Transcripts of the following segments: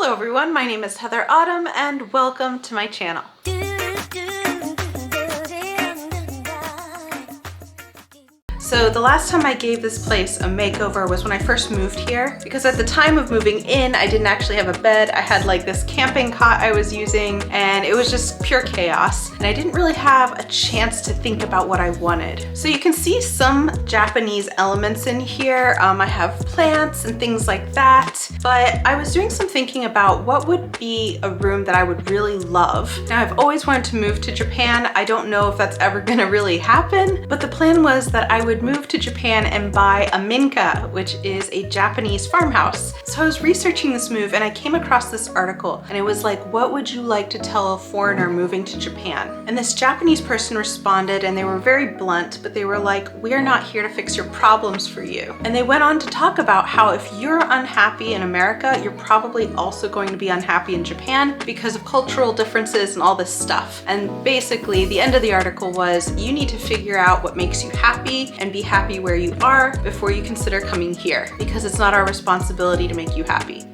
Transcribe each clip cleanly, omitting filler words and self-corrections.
Hello everyone, my name is Heather Autumn and welcome to my channel. So the last time I gave this place a makeover was when I first moved here, because at the time of moving in, I didn't actually have a bed. I had like this camping cot I was using and it was just pure chaos. And I didn't really have a chance to think about what I wanted. So you can see some Japanese elements in here. I have plants and things like that, but I was doing some thinking about what would be a room that I would really love. Now I've always wanted to move to Japan. I don't know if that's ever gonna really happen, but the plan was that I would move to Japan and buy a minka, which is a Japanese farmhouse. So I was researching this move and I came across this article and it was like, what would you like to tell a foreigner moving to Japan? And this Japanese person responded and they were very blunt, but they were like, we are not here to fix your problems for you. And they went on to talk about how if you're unhappy in America, you're probably also going to be unhappy in Japan because of cultural differences and all this stuff. And basically the end of the article was, you need to figure out what makes you happy and be happy where you are before you consider coming here, because it's not our responsibility to make you happy.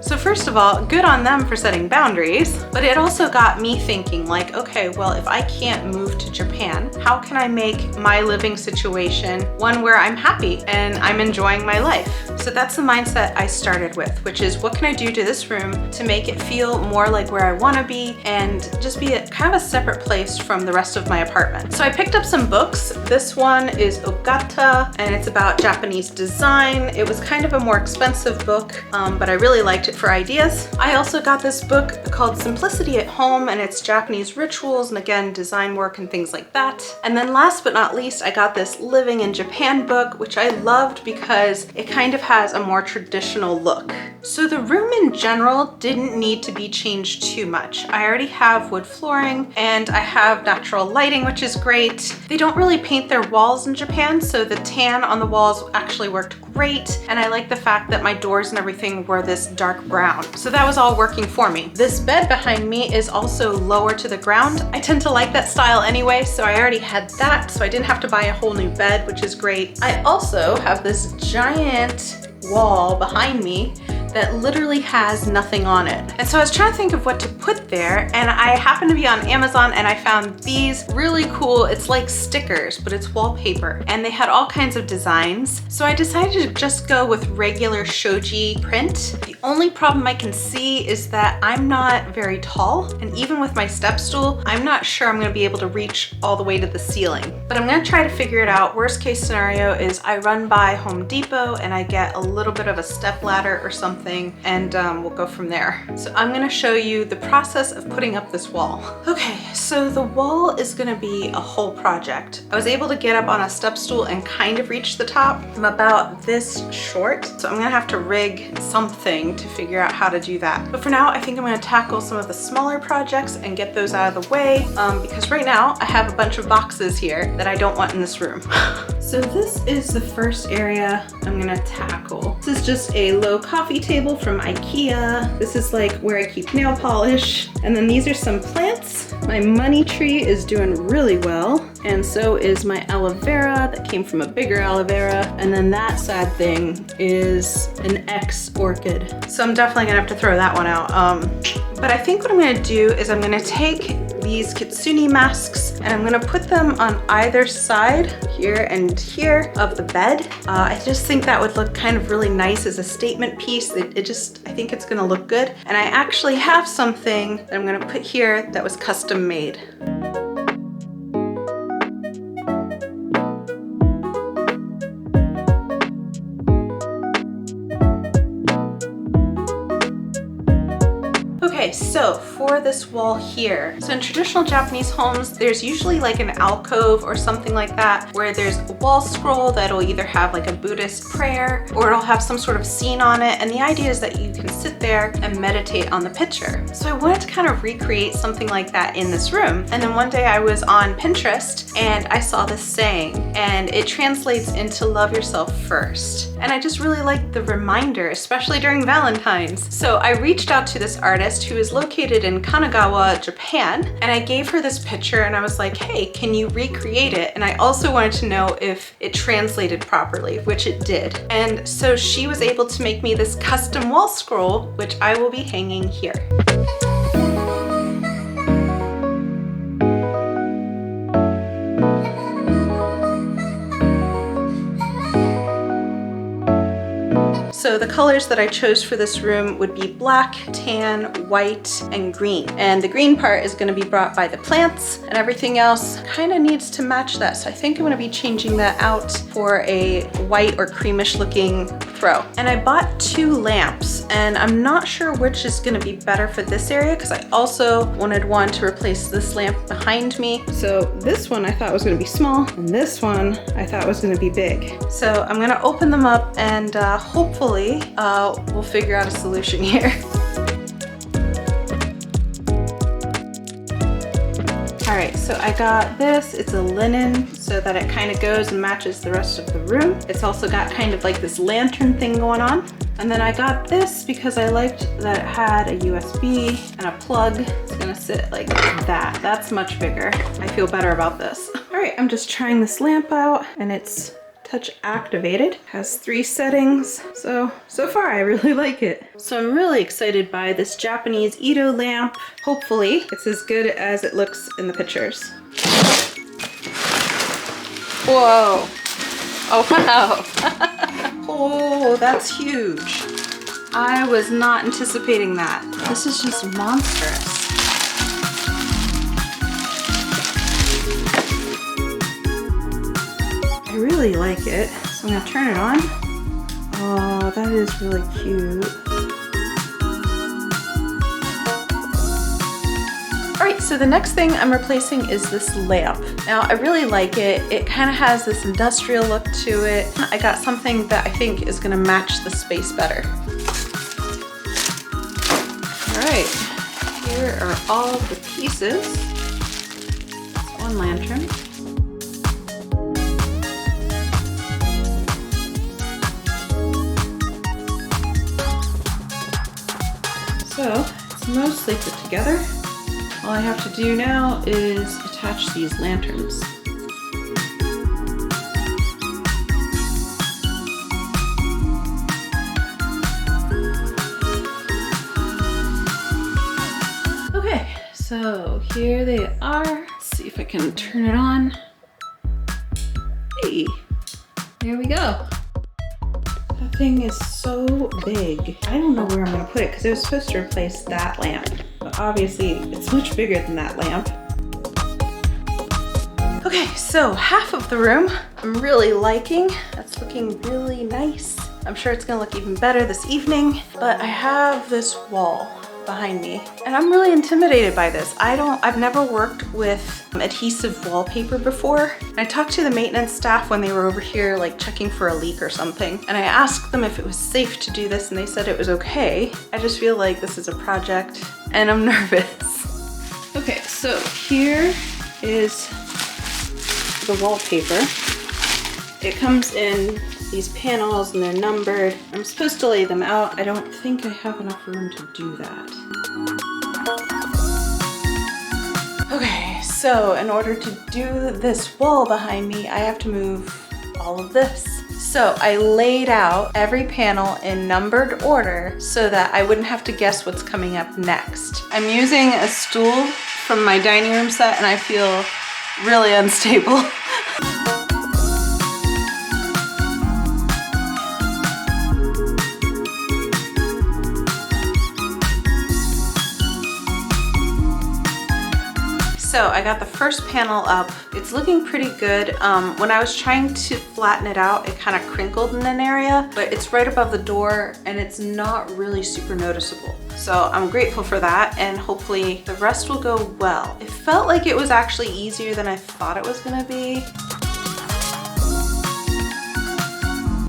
So first of all, good on them for setting boundaries, but it also got me thinking like, okay, well, if I can't move to Japan, how can I make my living situation one where I'm happy and I'm enjoying my life? So that's the mindset I started with, which is what can I do to this room to make it feel more like where I want to be and just be kind of a separate place from the rest of my apartment. So I picked up some books. This one is Ogata and it's about Japanese design. It was kind of a more expensive book, but I really liked it for ideas. I also got this book called Simplicity at Home and it's Japanese rituals and again, design work and things like that. And then last but not least, I got this Living in Japan book, which I loved because it kind of has a more traditional look. So the room in general didn't need to be changed too much. I already have wood flooring and I have natural lighting, which is great. They don't really paint their walls in Japan, so the tan on the walls actually worked great. And I like the fact that my doors and everything were this dark brown. So that was all working for me. This bed behind me is also lower to the ground. I tend to like that style anyway, so I already had that, so I didn't have to buy a whole new bed, which is great. I also have this giant wall behind me that literally has nothing on it. And so I was trying to think of what to put there, and I happened to be on Amazon and I found these really cool, it's like stickers, but it's wallpaper, and they had all kinds of designs. So I decided to just go with regular shoji print. The only problem I can see is that I'm not very tall, and even with my step stool, I'm not sure I'm gonna be able to reach all the way to the ceiling. But I'm gonna try to figure it out. Worst case scenario is I run by Home Depot and I get a little bit of a step ladder or something, and we'll go from there. So I'm gonna show you the process of putting up this wall. Okay, so the wall is gonna be a whole project. I was able to get up on a step stool and kind of reach the top. I'm about this short, so I'm gonna have to rig something to figure out how to do that. But for now, I think I'm gonna tackle some of the smaller projects and get those out of the way, because right now I have a bunch of boxes here that I don't want in this room. So this is the first area I'm gonna tackle. This is just a low coffee table from IKEA. This is like where I keep nail polish. And then these are some plants. My money tree is doing really well. And so is my aloe vera that came from a bigger aloe vera. And then that sad thing is an X orchid. So I'm definitely gonna have to throw that one out. But I think what I'm gonna do is I'm gonna take these kitsune masks and I'm gonna put them on either side, here and here, of the bed. I just think that would look kind of really nice as a statement piece. I think it's gonna look good. And I actually have something that I'm gonna put here that was custom made. Okay, so for this wall here, so in traditional Japanese homes, there's usually like an alcove or something like that where there's a wall scroll that'll either have like a Buddhist prayer or it'll have some sort of scene on it. And the idea is that you can sit there and meditate on the picture. So I wanted to kind of recreate something like that in this room. And then one day I was on Pinterest and I saw this saying, and it translates into love yourself first. And I just really liked the reminder, especially during Valentine's. So I reached out to this artist who is located in Kanagawa, Japan, and I gave her this picture and I was like, hey, can you recreate it? And I also wanted to know if it translated properly, which it did. And so she was able to make me this custom wall scroll scroll, which I will be hanging here. So the colors that I chose for this room would be black, tan, white, and green. And the green part is gonna be brought by the plants, and everything else kind of needs to match that. So I think I'm gonna be changing that out for a white or creamish looking throw. And I bought 2 lamps, and I'm not sure which is gonna be better for this area because I also wanted one to replace this lamp behind me. So this one I thought was gonna be small, and this one I thought was gonna be big. So I'm gonna open them up and hopefully we'll figure out a solution here. All right, so I got this. It's a linen so that it kind of goes and matches the rest of the room. It's also got kind of like this lantern thing going on. And then I got this because I liked that it had a USB and a plug. It's gonna sit like that. That's much bigger. I feel better about this. All right, I'm just trying this lamp out, and it's touch activated, has 3 settings. So far I really like it. So I'm really excited by this Japanese Ito lamp. Hopefully it's as good as it looks in the pictures. Whoa. Oh wow. Oh, that's huge. I was not anticipating that. This is just monstrous. I really like it. So I'm gonna turn it on. Oh, that is really cute. All right, so the next thing I'm replacing is this lamp. Now, I really like it. It kind of has this industrial look to it. I got something that I think is gonna match the space better. All right, here are all the pieces. That's one lantern. So it's mostly put together. All I have to do now is attach these lanterns. Okay, so here they are. Let's see if I can turn it on. Hey, there we go. That thing is so big. I don't know where I'm gonna put it because it was supposed to replace that lamp. But obviously it's much bigger than that lamp. Okay, so half of the room I'm really liking. That's looking really nice. I'm sure it's gonna look even better this evening, but I have this wall behind me and I'm really intimidated by this. I've never worked with adhesive wallpaper before. I talked to the maintenance staff when they were over here like checking for a leak or something, and I asked them if it was safe to do this and they said it was okay. I just feel like this is a project and I'm nervous. Okay, so here is the wallpaper. It comes in these panels and they're numbered. I'm supposed to lay them out. I don't think I have enough room to do that. Okay, so in order to do this wall behind me, I have to move all of this. So I laid out every panel in numbered order so that I wouldn't have to guess what's coming up next. I'm using a stool from my dining room set and I feel really unstable. So I got the first panel up. It's looking pretty good. When I was trying to flatten it out, it kind of crinkled in an area, but it's right above the door and it's not really super noticeable. So I'm grateful for that, and hopefully the rest will go well. It felt like it was actually easier than I thought it was gonna be.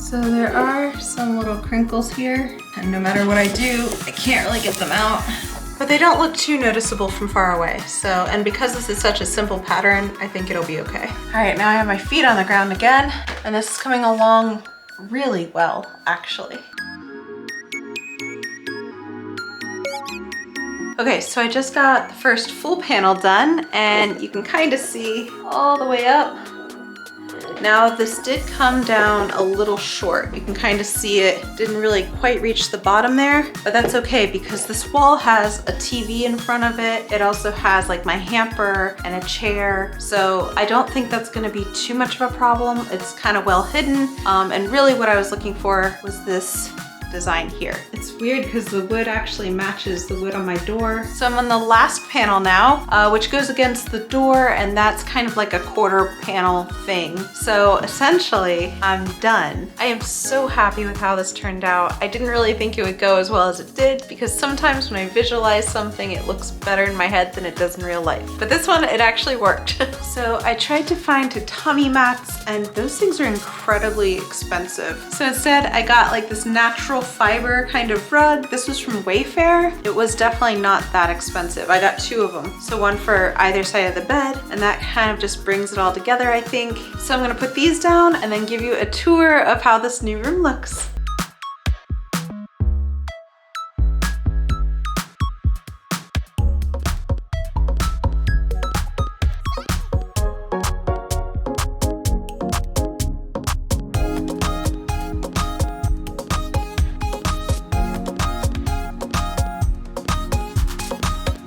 So there are some little crinkles here, and no matter what I do, I can't really get them out. But they don't look too noticeable from far away. So, and because this is such a simple pattern, I think it'll be okay. All right, now I have my feet on the ground again, and this is coming along really well, actually. Okay, so I just got the first full panel done, and you can kind of see all the way up. Now this did come down a little short. You can kind of see it didn't really quite reach the bottom there, but that's okay because this wall has a TV in front of it. It also has like my hamper and a chair. So I don't think that's gonna be too much of a problem. It's kind of well hidden. And really what I was looking for was this design here. It's weird because the wood actually matches the wood on my door. So I'm on the last panel now, which goes against the door, and that's kind of like a quarter panel thing. So essentially, I'm done. I am so happy with how this turned out. I didn't really think it would go as well as it did because sometimes when I visualize something, it looks better in my head than it does in real life. But this one, it actually worked. So I tried to find tatami mats, and those things are incredibly expensive. So instead, I got like this natural fiber kind of rug. This was from Wayfair. It was definitely not that expensive. I got 2 of them. So one for either side of the bed, and that kind of just brings it all together, I think. So I'm gonna put these down and then give you a tour of how this new room looks.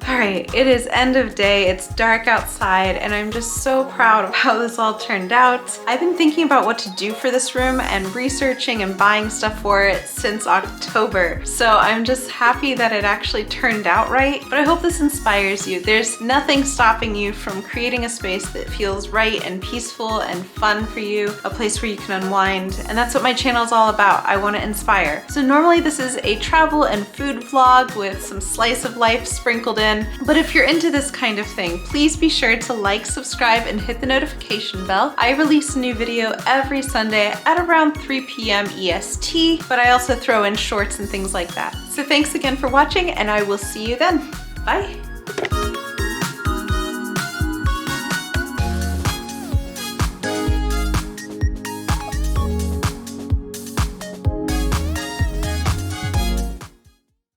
Alright, it is end of day, it's dark outside, and I'm just so proud of how this all turned out. I've been thinking about what to do for this room and researching and buying stuff for it since October. So I'm just happy that it actually turned out right, but I hope this inspires you. There's nothing stopping you from creating a space that feels right and peaceful and fun for you, a place where you can unwind, and that's what my channel is all about. I want to inspire. So normally this is a travel and food vlog with some slice of life sprinkled in. But if you're into this kind of thing, please be sure to like, subscribe, and hit the notification bell. I release a new video every Sunday at around 3 p.m. EST, but I also throw in shorts and things like that. So thanks again for watching, and I will see you then. Bye.